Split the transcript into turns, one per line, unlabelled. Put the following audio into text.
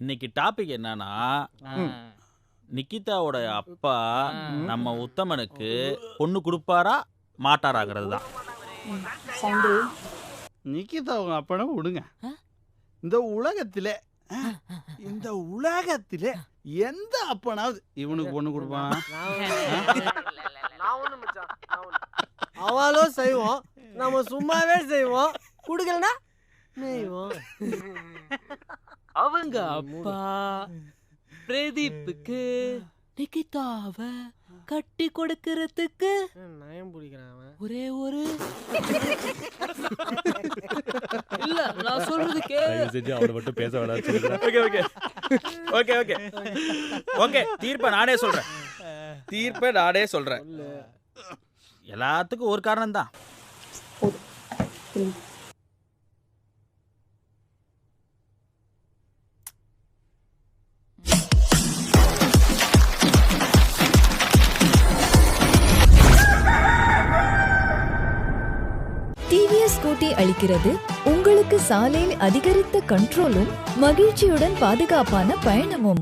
இன்னைக்கு டாபிக் என்னன்னா, நிக்கிதாவோட அப்பா நம்ம உத்தமனுக்கு பொண்ணு கொடுப்பாரா மாட்டாராங்கிறது தான்.
நிக்கிதா அவங்க அப்பனா விடுங்க. இந்த உலகத்திலே எந்த அப்பனாவது இவனுக்கு பொண்ணு கொடுப்பான்?
அவளும் செய்வோம், நம்ம சும்மாவே செய்வோம், குடுக்கலனா நெய்வோம்.
அவங்க அப்பா பிரதீப்புக்கு நிகிதாவ கட்டி கொடுக்கறதுக்கு
நயம் பிடிக்கிறான்
ஒரே ஒரு இல்ல நான் சொல்றது
செஞ்சு அவனை மட்டும் பேச வேணாம்.
Okay okay okay okay okay தீர்ப்பை நானே சொல்றேன். எல்லாத்துக்கும் ஒரு காரணம் தான்.
டிவிஎஸ் ஸ்கூட்டி அளிக்கிறது உங்களுக்கு சாலையில் அதிகரித்த கண்ட்ரோலும் மகிழ்ச்சியுடன் பாதுகாப்பான பயணமும்.